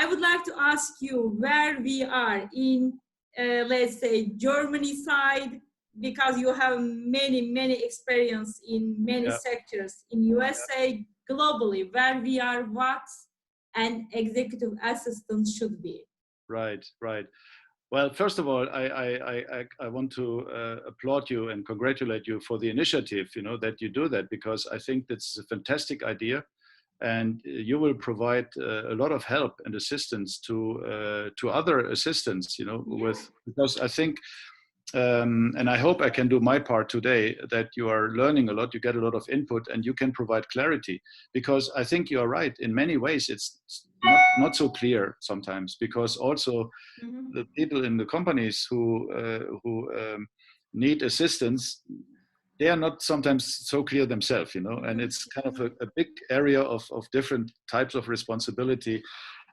would like to ask you where we are in, let's say, Germany side, because you have many experience in many sectors in USA, globally, where we are, what an executive assistant should be. Right. Well, first of all, I want to applaud you and congratulate you for the initiative, that you do that, because I think that's a fantastic idea, and you will provide a lot of help and assistance to other assistants, because I think, and I hope I can do my part today, that you are learning a lot, you get a lot of input, and you can provide clarity, because I think you are right. In many ways, it's not so clear sometimes, because also the people in the companies who need assistance, they are not sometimes so clear themselves, and it's kind of a big area of different types of responsibility.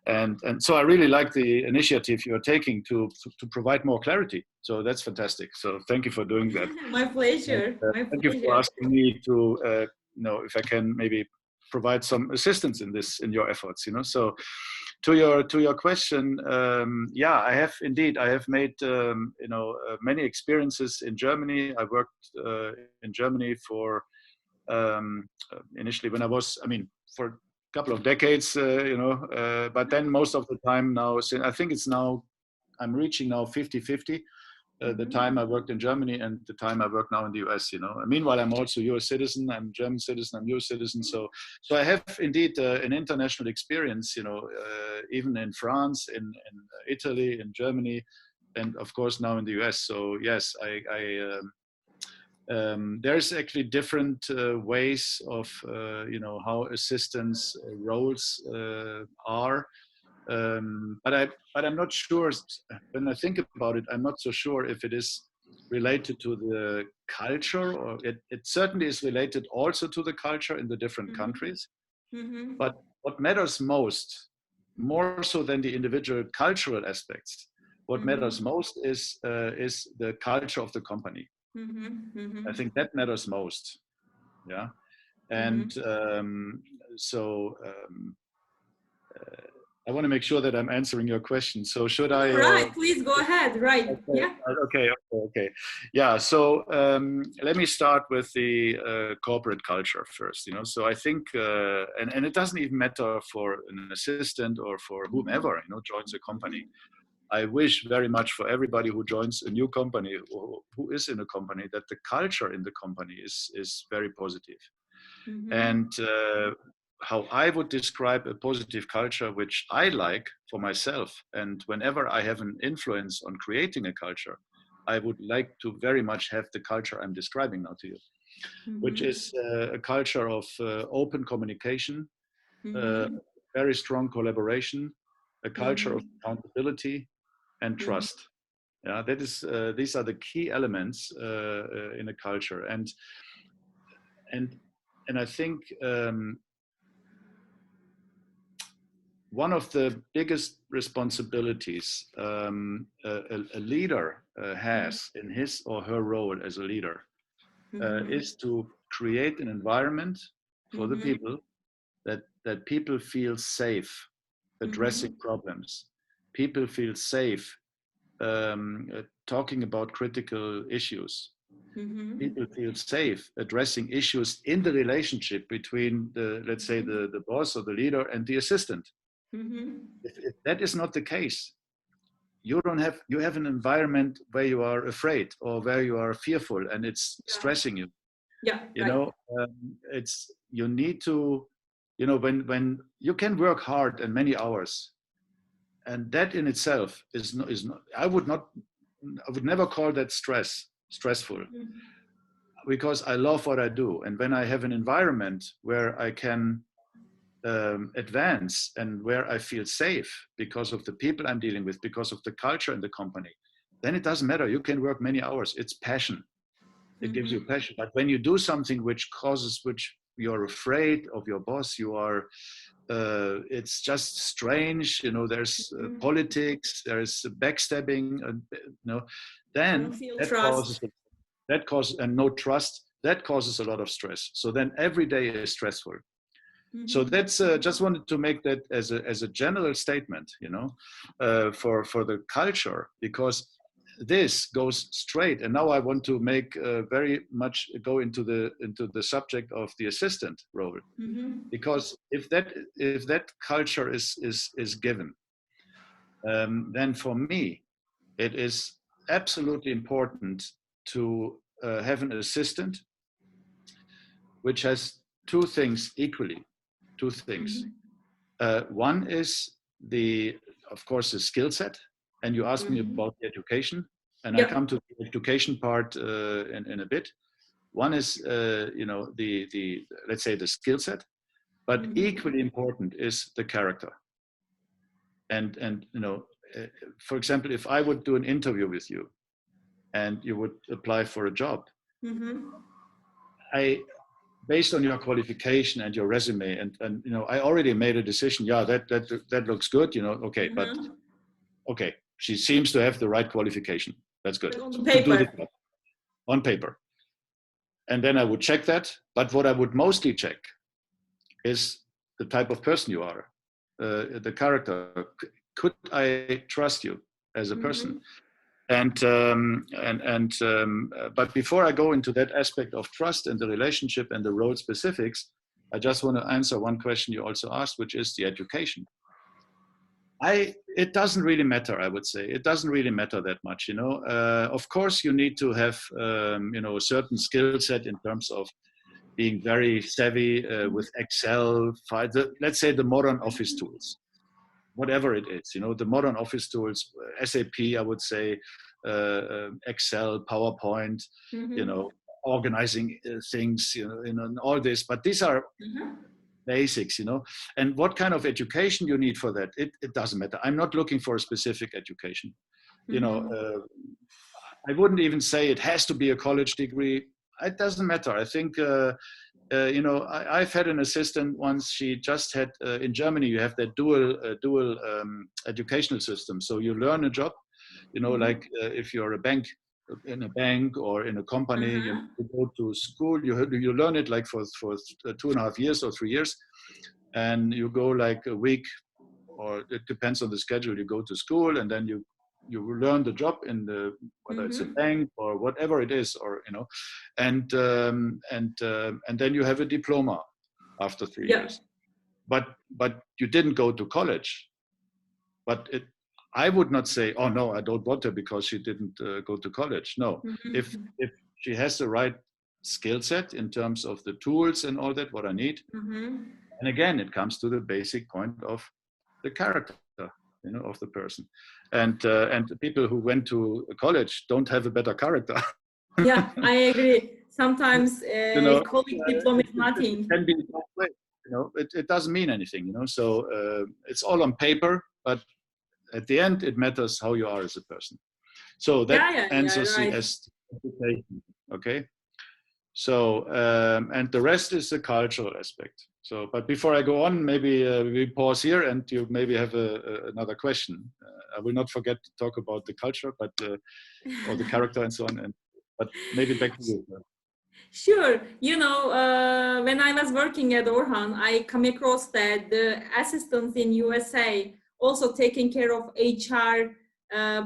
And so I really like the initiative you're taking to provide more clarity. So that's fantastic. So thank you for doing that. My pleasure. And, thank you for asking me to, if I can maybe provide some assistance in your efforts. So to your question, I have made many experiences in Germany. I worked in Germany for initially when I was, for couple of decades, but then most of the time now, I think I'm reaching now 50-50, the time I worked in Germany and the time I work now in the US, Meanwhile, I'm also US citizen, I'm German citizen, I'm US citizen. So I have indeed an international experience, even in France, in Italy, in Germany, and of course now in the US. So yes, there's actually different ways of how assistants roles are, but I'm not sure. When I think about it, I'm not so sure if it is related to the culture, or it certainly is related also to the culture in the different countries. But what matters most, more so than the individual cultural aspects, what matters most is the culture of the company. I think that matters most. Yeah. And I want to make sure that I'm answering your question. So should I? Right, please go ahead. Right. Okay, yeah. Okay. Yeah. So let me start with the corporate culture first. So I think, and it doesn't even matter for an assistant or for whomever joins a company. I wish very much for everybody who joins a new company or who is in a company, that the culture in the company is very positive. And how I would describe a positive culture, which I like for myself, and whenever I have an influence on creating a culture, I would like to very much have the culture I'm describing now to you, which is a culture of open communication, very strong collaboration, a culture of accountability, and trust. Yeah, that is. These are the key elements in a culture, and I think one of the biggest responsibilities a leader has in his or her role as a leader is to create an environment for the people that people feel safe addressing problems. People feel safe talking about critical issues. People feel safe addressing issues in the relationship between let's say the boss or the leader and the assistant. If that is not the case, you have an environment where you are afraid or where you are fearful, and it's stressing you. It's, you need to, when you can work hard and many hours, and that in itself is not, I would never call that stressful, because I love what I do. And when I have an environment where I can advance and where I feel safe because of the people I'm dealing with, because of the culture in the company, then it doesn't matter. You can work many hours. It's passion. It gives you passion. But when you do something which you're afraid of your boss, you are, it's just strange, there's politics, there's backstabbing, then that causes and no trust, that causes a lot of stress. So then every day is stressful. So that's just wanted to make that as a general statement, you know, for the culture, because this goes straight. And now I want to make very much go into the subject of the assistant role, because if that culture is given, then for me it is absolutely important to have an assistant which has two things equally. Two things. One is of course, the skill set. And you asked me about the education, and I come to the education part in a bit. One is, you know, let's say the skill set, but equally important is the character. And you know, for example, if I would do an interview with you, and you would apply for a job, based on your qualification and your resume, and you know, I already made a decision. Yeah, that looks good. You know, okay, but okay, she seems to have the right qualification. That's good. On so paper. To do the job, on paper. And then I would check that. But what I would mostly check is the type of person you are, the character. Could I trust you as a person? But before I go into that aspect of trust and the relationship and the role specifics, I just want to answer one question you also asked, which is the education. It doesn't really matter, I would say. It doesn't really matter that much, you know. Of course, you need to have, you know, a certain skill set in terms of being very savvy with Excel, let's say the modern office tools. Whatever it is, you know, the modern office tools, SAP, I would say, Excel, PowerPoint, you know, organizing things, you know, and all this. But these are basics, you know. And what kind of education you need for that, it doesn't matter. I'm not looking for a specific education. You know, I wouldn't even say it has to be a college degree. It doesn't matter. I think you know, I've had an assistant once. She just had in Germany. You have that dual educational system. So you learn a job, you know, like if you're in a bank or in a company, you go to school. You learn it like for 2.5 years or 3 years, and you go like a week, or it depends on the schedule. You go to school, and then you learn the job in whether it's a bank or whatever it is, or you know, and then you have a diploma after 3 years. But you didn't go to college. But I would not say, oh no, I don't want her because she didn't go to college. No, if she has the right skill set in terms of the tools and all that, what I need. And again, it comes to the basic point of the character, you know, of the person. And people who went to college don't have a better character. Yeah, I agree. Sometimes you know, college diploma is nothing. It can be, you know, it doesn't mean anything, you know. So it's all on paper, but at the end, it matters how you are as a person. So that answers the education. Okay. So and the rest is the cultural aspect. So, but before I go on, maybe we pause here, and you maybe have another question. I will not forget to talk about the culture, but or the character and so on. But maybe back to you. Sure. You know, when I was working at Orhan, I come across that the assistants in USA also taking care of HR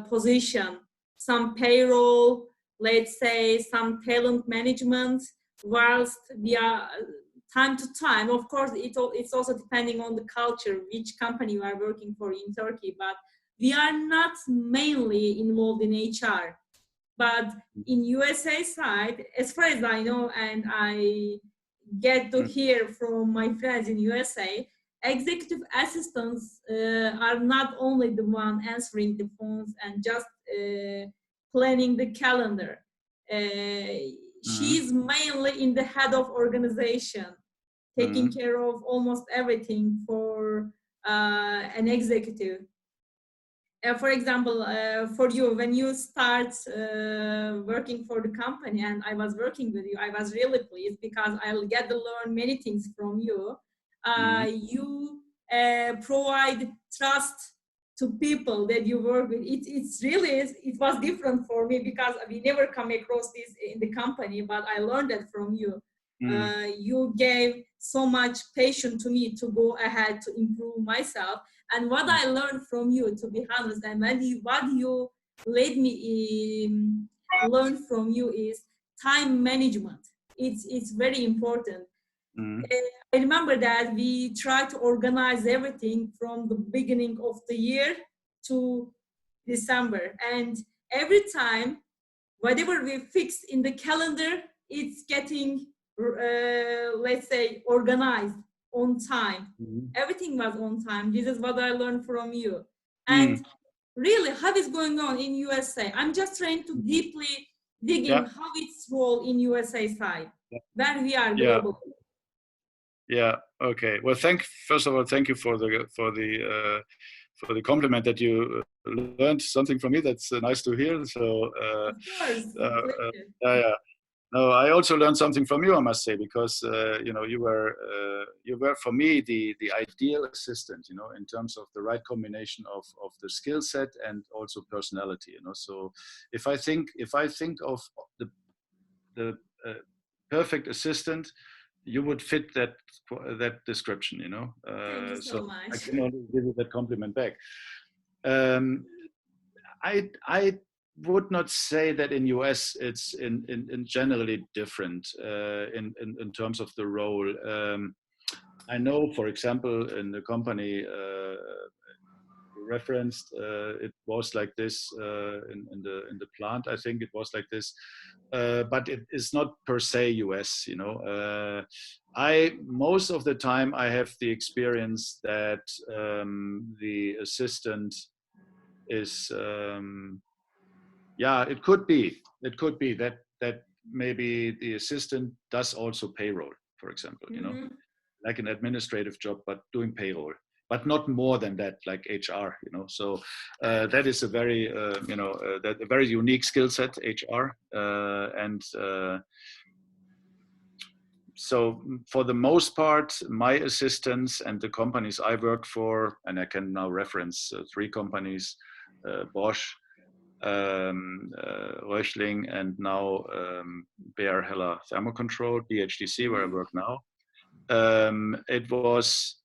position, some payroll, let's say some talent management, whilst we are time to time, of course, it's also depending on the culture, which company you are working for in Turkey, but we are not mainly involved in HR. But in USA side, as far as I know, and I get to hear from my friends in USA, executive assistants are not only the one answering the phones and just planning the calendar. She's mainly in the head of organization, taking care of almost everything for an executive. For example, for you, when you start working for the company and I was working with you, I was really pleased because I'll get to learn many things from you. You provide trust to people that you work with. It was different for me because we never come across this in the company, but I learned that from you. You gave so much patience to me to go ahead to improve myself. And what I learned from you, to be honest, and what you let me learn from you is time management. It's very important. I remember that we try to organize everything from the beginning of the year to December, and every time whatever we fix in the calendar, it's getting let's say organized on time. Everything was on time. This is what I learned from you. And really, how is going on in USA? I'm just trying to deeply dig in how its role in USA side, where we are globally. Yeah. Okay. Well, first of all, thank you for the compliment that you learned something from me. That's nice to hear. So, of course. Yeah. No, I also learned something from you, I must say, because you were for me the ideal assistant, in terms of the right combination of the skill set and also personality. So if I think of the perfect assistant, you would fit that description. Thank you so much. I can only give you that compliment back. I would not say that in US it's in generally different in terms of the role. I know, for example, in the company referenced, it was like this in the plant. I think it was like this, but it is not per se US. Most of the time I have the experience that the assistant is it could be that maybe the assistant does also payroll, for example, like an administrative job, but doing payroll, but not more than that, like HR, so that is a very a very unique skill set, HR, and so for the most part, my assistants and the companies I work for, and I can now reference 3 companies, Bosch, Röchling, and now Behr-Hella Thermocontrol, BHDC, where I work now. It was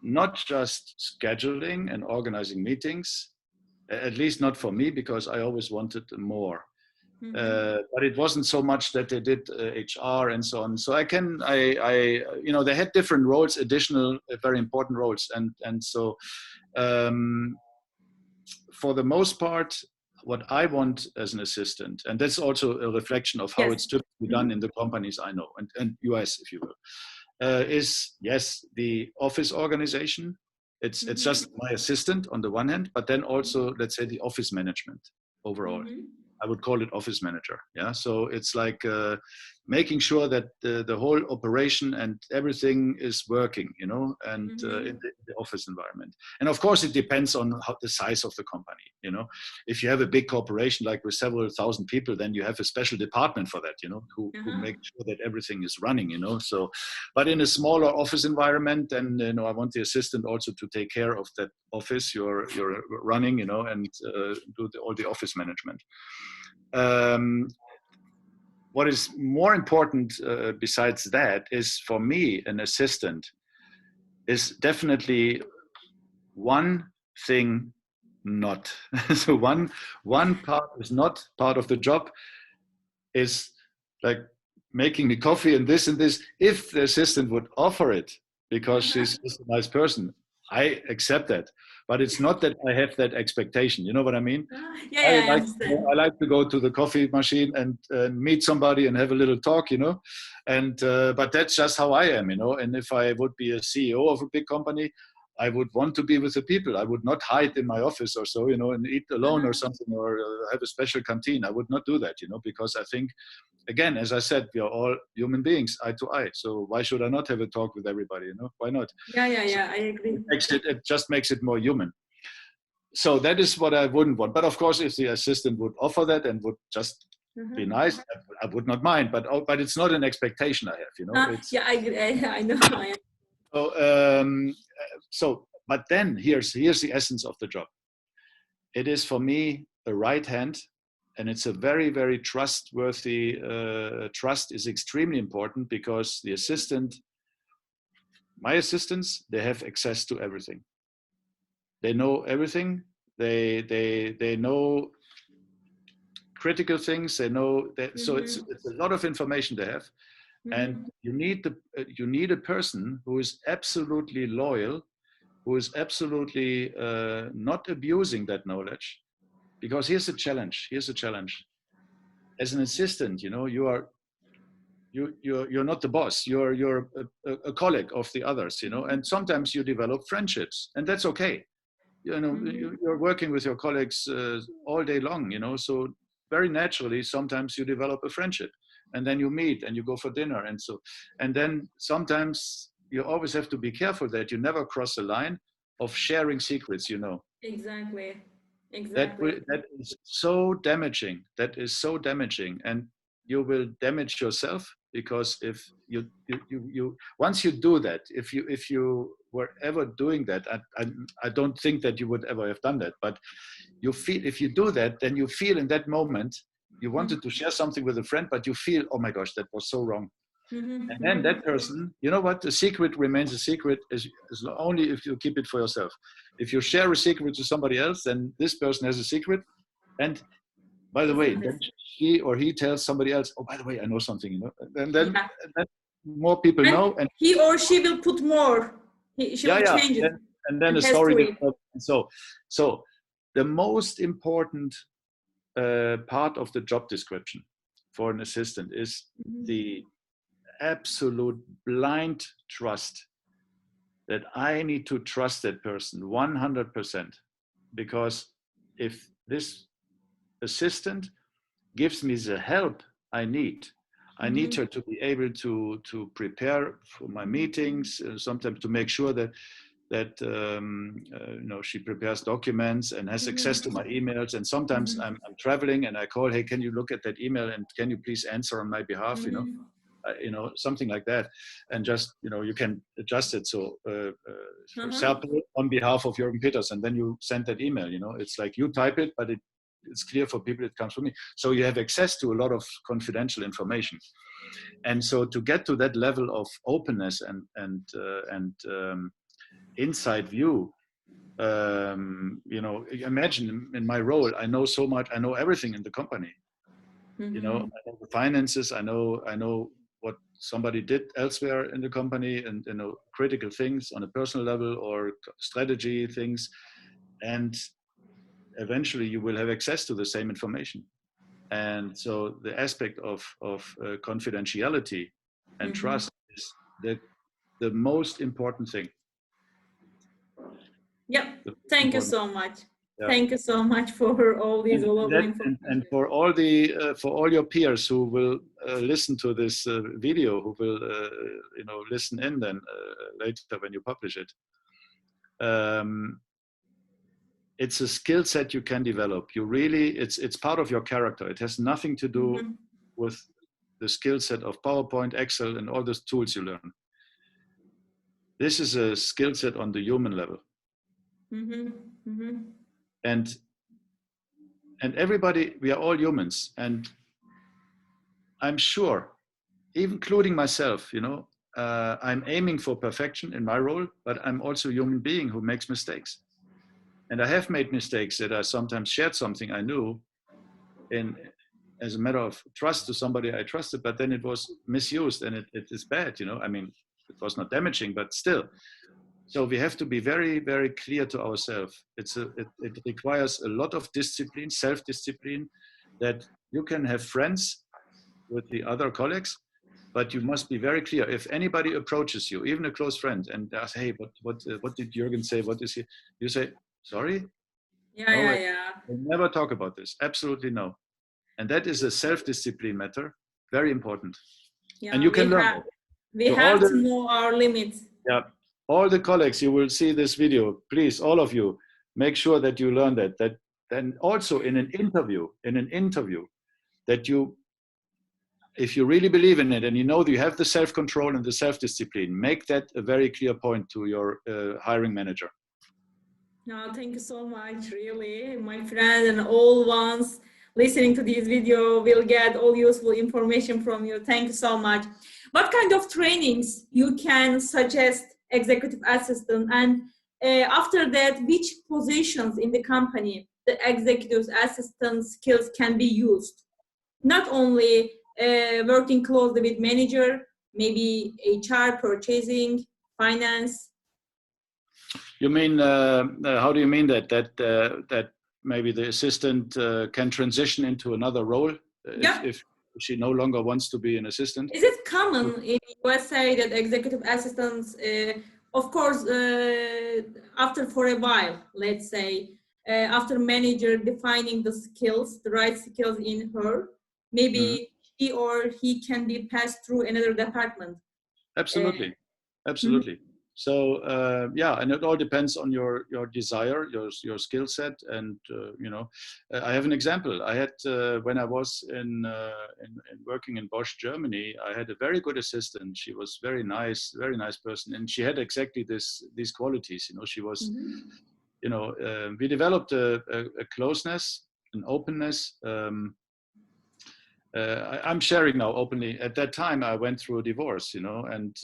not just scheduling and organizing meetings, at least not for me, because I always wanted more. But it wasn't so much that they did HR and so on. So they had different roles, additional very important roles, and so for the most part, what I want as an assistant, and that's also a reflection of how it's typically done in the companies I know, and US, if you will, is the office organization. It's just my assistant on the one hand, but then also, let's say, the office management overall. I would call it office manager. Yeah. So it's like making sure that the whole operation and everything is working, and in the office environment. And of course, it depends on the size of the company. If you have a big corporation, like with several thousand people, then you have a special department for that, who make sure that everything is running, So, but in a smaller office environment, then, I want the assistant also to take care of that office you're running, and do all the office management. What is more important besides that is, for me, an assistant is definitely one thing not. So one part is not part of the job, is like making me coffee and this and this. If the assistant would offer it because she's just a nice person, I accept that. But it's not that I have that expectation. You know what I mean? I like to go to the coffee machine and meet somebody and have a little talk, And but that's just how I am, And if I would be a CEO of a big company, I would want to be with the people. I would not hide in my office or so, and eat alone or something, or have a special canteen. I would not do that, because I think, again, as I said, we are all human beings, eye to eye. So why should I not have a talk with everybody? Why not? Yeah, I agree. It just makes it more human. So that is what I wouldn't want. But of course, if the assistant would offer that and would just be nice, I would not mind. But it's not an expectation I have, I agree. I know. But then here's the essence of the job. It is, for me, a right hand and it's a very, very trustworthy, trust is extremely important, because the assistant, my assistants, they have access to everything. They know everything. They know critical things. They know that, so it's a lot of information they have. And you need a person who is absolutely loyal, who is absolutely not abusing that knowledge. Because here's a challenge. Here's a challenge. As an assistant, you know, you're not the boss. You're a colleague of the others, you know. And sometimes you develop friendships, and that's okay. You know, you're working with your colleagues all day long, you know. So very naturally, sometimes you develop a friendship, and then you meet and you go for dinner, and so. And then sometimes you always have to be careful that you never cross the line of sharing secrets, you know. Exactly. Exactly. That is so damaging. That is so damaging, and you will damage yourself, because if you once you do that, if you were ever doing that, I don't think that you would ever have done that, but you feel, if you do that, then you feel in that moment you wanted to share something with a friend, but you feel, oh my gosh, that was so wrong. And then that person, you know what, the secret remains a secret is only if you keep it for yourself. If you share a secret to somebody else, then this person has a secret. And by the way, then she or he tells somebody else, oh, by the way, I know something, you know. And then more people know. And he or she will put more. She will change it. And then the story develops. So the most important part of the job description for an assistant is the absolute blind trust, that I need to trust that person 100%, because if this assistant gives me the help I need her to be able to prepare for my meetings, sometimes to make sure that you know, she prepares documents and has access to my emails. And sometimes I'm traveling and I call, hey, can you look at that email and can you please answer on my behalf, you know, something like that. And just, you know, you can adjust it. So Serpil on behalf of Juergen Peters, and then you send that email, you know, it's like you type it, but it's clear for people it comes from me. So you have access to a lot of confidential information. And so to get to that level of openness and inside view, you know, imagine in my role, I know so much, I know everything in the company. You know, I know the finances, I know what somebody did elsewhere in the company, and, you know, critical things on a personal level or strategy things. And eventually you will have access to the same information. And so the aspect of confidentiality and trust is the most important thing. Yeah, thank you so much. Yeah. Thank you so much for all these lovely information. And for all your peers who will listen to this video, who will you know, listen in then later when you publish it. It's a skill set you can develop. You really, it's part of your character. It has nothing to do with the skill set of PowerPoint, Excel, and all those tools you learn. This is a skill set on the human level. And everybody, we are all humans, and I'm sure, including myself, you know, I'm aiming for perfection in my role, but I'm also a human being who makes mistakes. And I have made mistakes that I sometimes shared something I knew as a matter of trust to somebody I trusted, but then it was misused, and it is bad, you know. I mean, it was not damaging, but still. So we have to be very, very clear to ourselves. It requires a lot of discipline, self-discipline, that you can have friends with the other colleagues, but you must be very clear. If anybody approaches you, even a close friend, and asks, hey, what did Juergen say? What is he? You say, sorry? Yeah. We'll never talk about this. Absolutely no. And that is a self-discipline matter, very important. Yeah, and you can learn. We have to know our limits. Yeah. All the colleagues, you will see this video, please, all of you, make sure that you learn that then also in an interview, that you, if you really believe in it and you know that you have the self-control and the self-discipline, make that a very clear point to your hiring manager. No, thank you so much, really, my friend and all ones listening to this video will get all useful information from you. Thank you so much. What kind of trainings you can suggest executive assistant, and after that, which positions in the company the executive assistant skills can be used? Not only working closely with manager, maybe HR, purchasing, finance. You mean, how do you mean that? That maybe the assistant can transition into another role if she no longer wants to be an assistant? Is it common in USA that executive assistants, of course, after for a while, let's say, after manager defining the skills, the right skills in her, maybe he or he can be passed through another department? Absolutely, absolutely. So yeah, and it all depends on your desire, your skill set, and you know, I have an example. I had when I was in working in Bosch, Germany, I had a very good assistant. She was very nice person, and she had exactly these qualities. You know, she was, you know, we developed a closeness, an openness. I'm sharing now openly. At that time, I went through a divorce, you know, and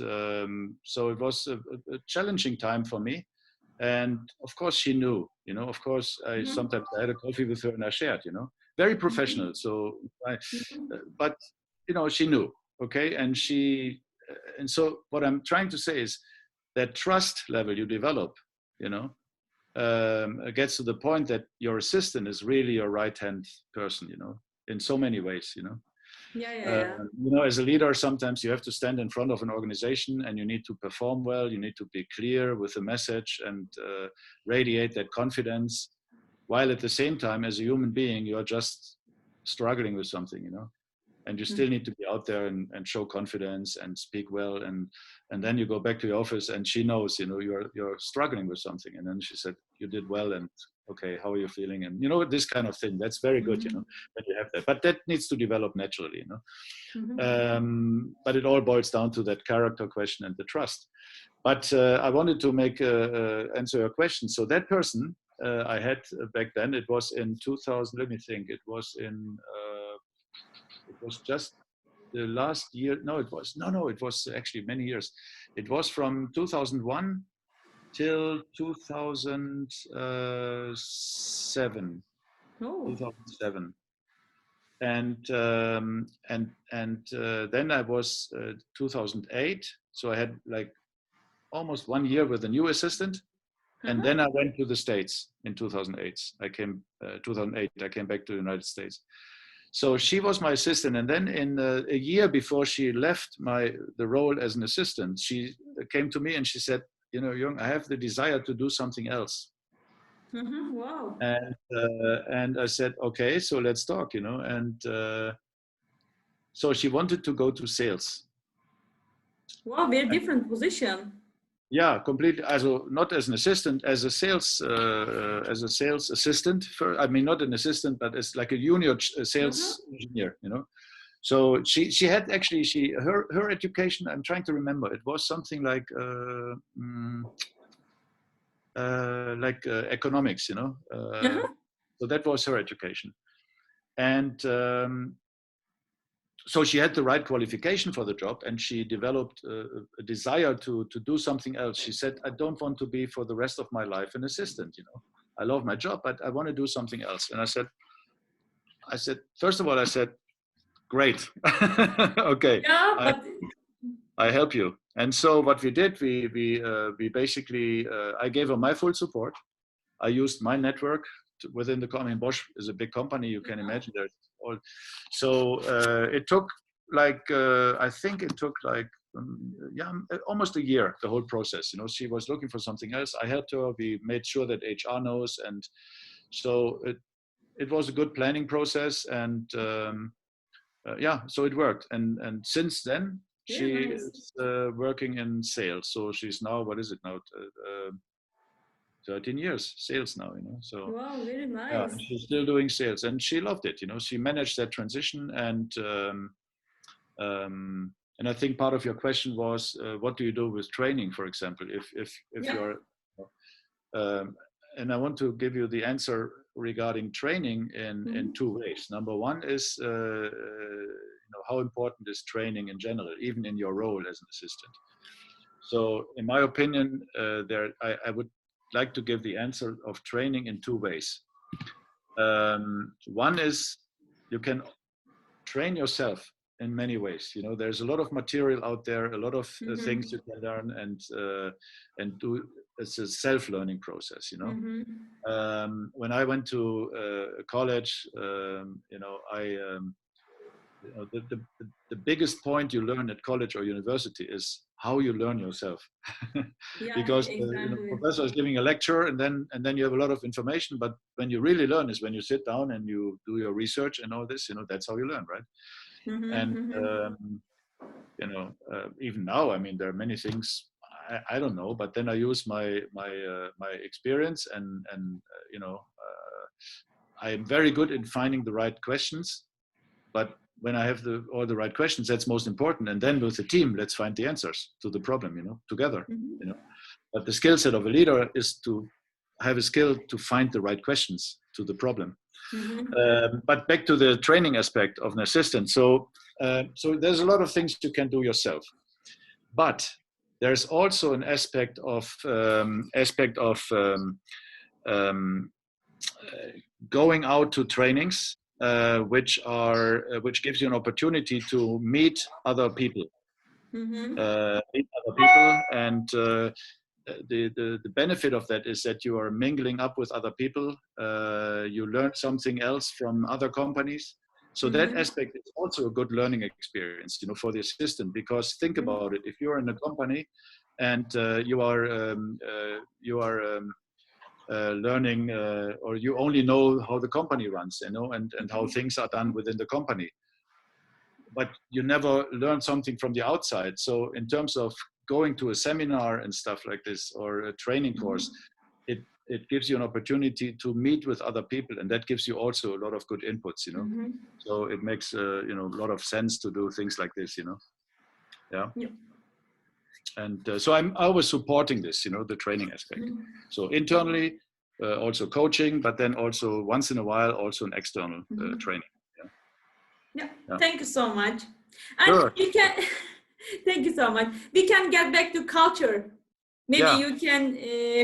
so it was a challenging time for me. And of course, she knew, you know. Of course, I sometimes I had a coffee with her and I shared, you know, very professional. So, but you know, she knew, okay, and and so what I'm trying to say is that trust level you develop, you know, gets to the point that your assistant is really your right-hand person, you know, in so many ways, you know. You know, as a leader, sometimes you have to stand in front of an organization and you need to perform well, you need to be clear with the message and radiate that confidence, while at the same time, as a human being, you're just struggling with something, you know. And you still need to be out there and show confidence and speak well, and then you go back to your office and she knows, you know, you're struggling with something, and then she said, you did well, and okay, how are you feeling? And you know, this kind of thing, that's very good, you know, when you have that, but that needs to develop naturally, you know. But it all boils down to that character question and the trust. But I wanted to answer your question. So that person I had back then, it was in 2000, let me think, it was just the last year. No, it was actually many years. It was from 2001 till 2007. 2007. And then I was 2008. So I had like almost 1 year with a new assistant. And then I went to the States in 2008. 2008, I came back to the United States. So she was my assistant, and then in a year before she left the role as an assistant, she came to me and she said, you know, Jung, I have the desire to do something else. Wow. And I said, okay, so let's talk, you know. And so she wanted to go to sales. Wow, very different position. Yeah, completely. Also, not as an assistant, as a sales assistant. I mean, not an assistant, but as like a junior sales engineer, you know. So she had actually her education. I'm trying to remember. It was something like economics, you know. So that was her education, and so she had the right qualification for the job, and she developed a desire to do something else. She said, I don't want to be for the rest of my life an assistant, you know. I love my job, but I want to do something else. And I said, first of all, I said, great. Okay. Yeah, I help you. And so what we did, we basically, I gave her my full support. I used my network within the company. Bosch is a big company, you can imagine. There's all. So it took like, I think it took like, almost a year, the whole process. You know, she was looking for something else. I helped her. We made sure that HR knows, and so it was a good planning process, and so it worked. And since then, she is working in sales. So she's now, what is it now? 13 years sales now, you know. So wow, very nice. Yeah, and she's still doing sales, and she loved it, you know. She managed that transition, and I think part of your question was, what do you do with training, for example, if you're, and I want to give you the answer regarding training in two ways. Number one is how important is training in general, even in your role as an assistant. So in my opinion, I would like to give the answer of training in two ways. One is you can train yourself in many ways. There's a lot of material out there, a lot of things you can learn and do. It's a self-learning process. When I went to college, the biggest point you learn at college or university is how you learn yourself. Because the professor is giving a lecture and then you have a lot of information, but when you really learn is when you sit down and you do your research and all this. That's how you learn, right? Even now, I mean, there are many things I don't know, but then I use my experience and I'm very good in finding the right questions. But when I have all the right questions, that's most important. And then with the team, let's find the answers to the problem, together. But the skill set of a leader is to have a skill to find the right questions to the problem. But back to the training aspect of an assistant. So there's a lot of things you can do yourself. But there's also an aspect of going out to trainings, which gives you an opportunity to meet other people, and the benefit of that is that you are mingling up with other people. You learn something else from other companies. So that aspect is also a good learning experience, for the assistant. Because think about it: if you're in a company and you are learning, or you only know how the company runs, and how things are done within the company, but you never learn something from the outside. So in terms of going to a seminar and stuff like this, or a training course, it gives you an opportunity to meet with other people, and that gives you also a lot of good inputs, So it makes a lot of sense to do things like this, Yeah. And so I'm always supporting this, the training aspect. So internally, also coaching, but then also once in a while, also an external training. Yeah. Thank you so much. And sure. You can, thank you so much. We can get back to culture. Maybe you can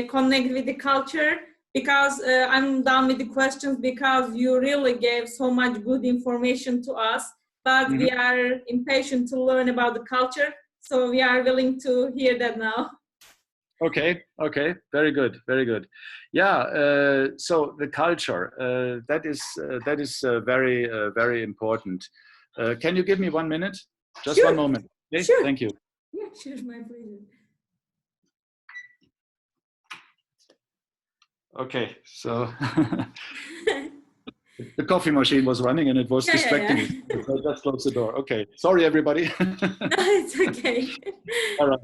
connect with the culture, because I'm done with the questions, because you really gave so much good information to us, but we are impatient to learn about the culture. So we are willing to hear that now. Okay. Very good. Yeah. So the culture, that is very, very important. Can you give me 1 minute? Just sure. 1 moment. Okay? Sure. Thank you. Yeah, sure. My pleasure. Okay. So the coffee machine was running and it was distracting me. So I just closed the door. Okay. Sorry, everybody. No, it's okay. All right.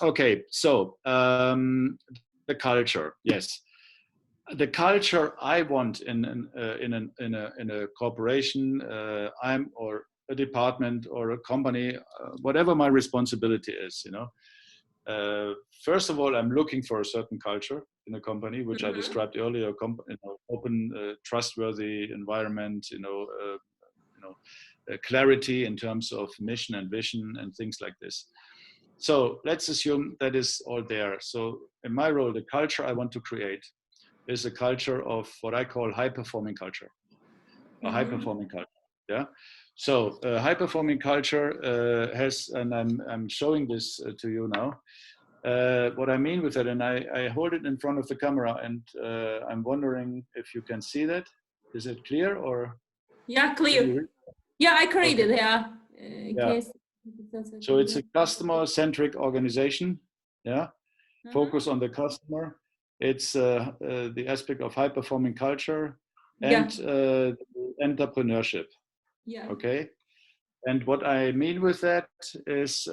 Okay. So the culture. Yes. The culture I want in a corporation, or a department or a company, whatever my responsibility is, First of all, I'm looking for a certain culture in a company, which I described earlier: open, trustworthy environment, clarity in terms of mission and vision and things like this. So let's assume that is all there. So in my role, the culture I want to create is a culture of what I call high-performing culture. A high-performing culture. Yeah. So high-performing culture has, and I'm showing this to you now. What I mean with that, and I hold it in front of the camera, and I'm wondering if you can see that. Is it clear or? Yeah, clear. Yeah, I can read it. Yeah. Case. So it's a customer-centric organization. Yeah. Focus on the customer. It's the aspect of high-performing culture and entrepreneurship. Yeah. Okay. And what I mean with that is,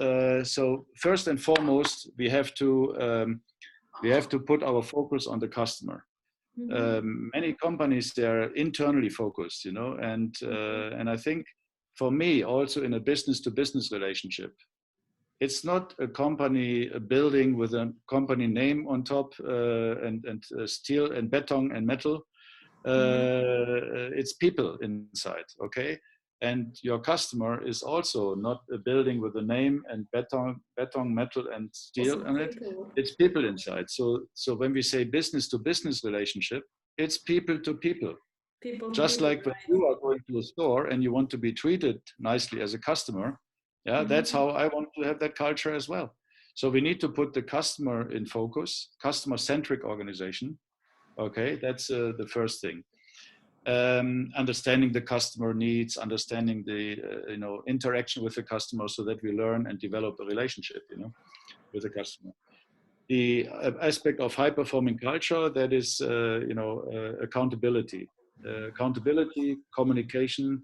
so first and foremost, we have to put our focus on the customer. Many companies, they're internally focused, and I think for me also in a business-to-business relationship, it's not a company, a building with a company name on top and steel and beton and metal. It's people inside, okay? And your customer is also not a building with a name and beton, metal, and steel on it. It's people inside. So when we say business to business relationship, it's people to people. Just like when you are going to a store and you want to be treated nicely as a customer, yeah, that's how I want to have that culture as well. So we need to put the customer in focus, customer-centric organization. Okay, that's the first thing. Understanding the customer needs, understanding the interaction with the customer, so that we learn and develop a relationship, with the customer. The aspect of high-performing culture, that is, accountability, communication,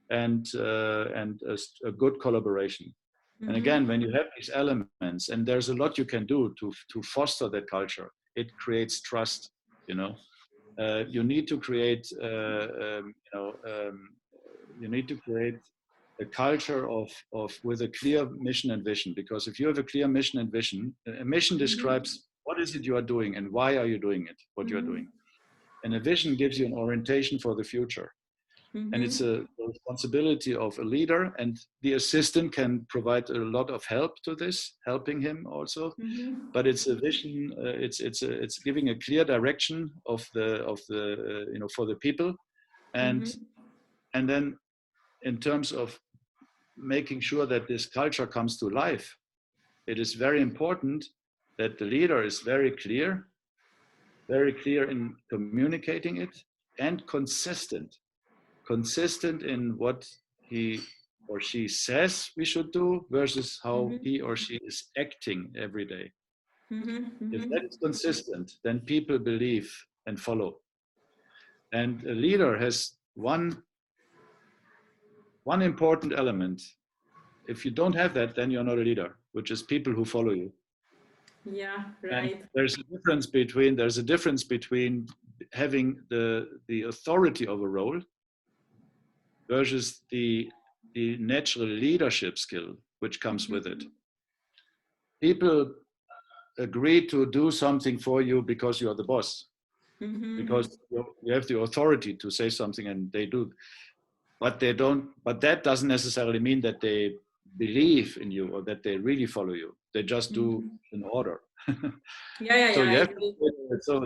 and a good collaboration. And again, when you have these elements, and there's a lot you can do to foster that culture, it creates trust. You need to create, you need to create a culture of with a clear mission and vision. Because if you have a clear mission and vision, a mission describes what is it you are doing and why are you doing it, what you are doing. And a vision gives you an orientation for the future. And it's a responsibility of a leader, and the assistant can provide a lot of help to this, helping him also. But it's a vision. It's giving a clear direction of the for the people, and then in terms of making sure that this culture comes to life, it is very important that the leader is very clear in communicating it, and consistent in what he or she says we should do versus how he or she is acting every day. If that is consistent, then people believe and follow. And a leader has one important element. If you don't have that, then you're not a leader, which is people who follow you. Yeah, right. And there's a difference between having the authority of a role versus the natural leadership skill which comes with it. People agree to do something for you because you are the boss, because you have the authority to say something, and they do. But that doesn't necessarily mean that they believe in you or that they really follow you. They just do an order.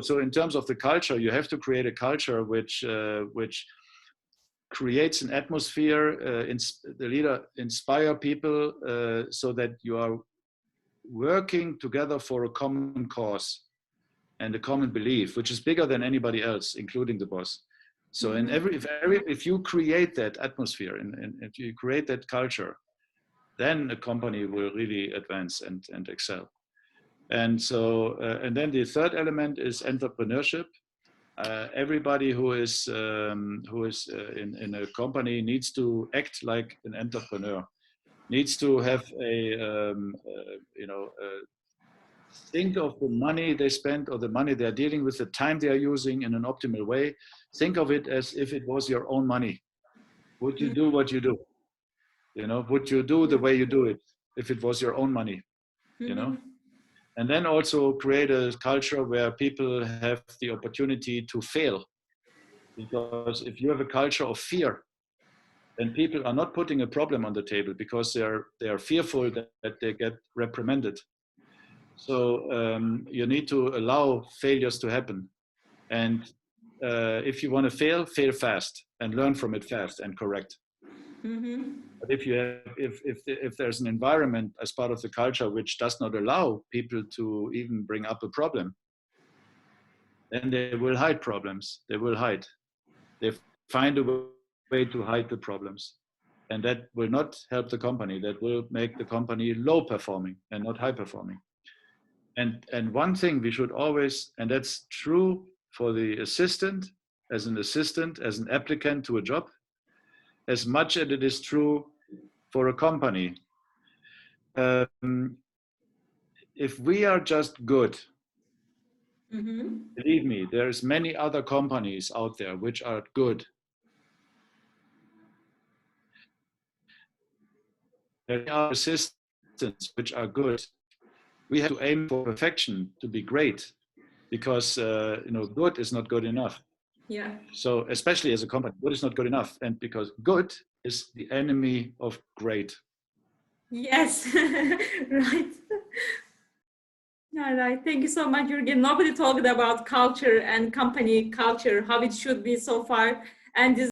So in terms of the culture, you have to create a culture which creates an atmosphere, the leader inspire people, so that you are working together for a common cause and a common belief, which is bigger than anybody else, including the boss. So if you create that atmosphere and if you create that culture, then a company will really advance and excel. And so, and then the third element is entrepreneurship. Everybody who is in a company needs to act like an entrepreneur, needs to have think of the money they spend or the money they're dealing with, the time they are using in an optimal way. Think of it as if it was your own money. Would you do what you do? Would you do the way you do it if it was your own money? And then also create a culture where people have the opportunity to fail. Because if you have a culture of fear, then people are not putting a problem on the table because they are fearful that they get reprimanded. So you need to allow failures to happen. And if you want to fail fast and learn from it fast and correct. But if there's an environment as part of the culture which does not allow people to even bring up a problem, then they will hide problems. They will hide. They find a way to hide the problems. And that will not help the company. That will make the company low performing and not high performing. And one thing we should always, and that's true for the assistant, as an applicant to a job, as much as it is true for a company. If we are just good, believe me, there's many other companies out there which are good. There are assistants which are good. We have to aim for perfection to be great, because good is not good enough. Yeah. So especially as a company, good is not good enough. And because good is the enemy of great. Yes, right. Yeah, right. Thank you so much, Juergen. Nobody talked about culture and company culture, how it should be so far. And this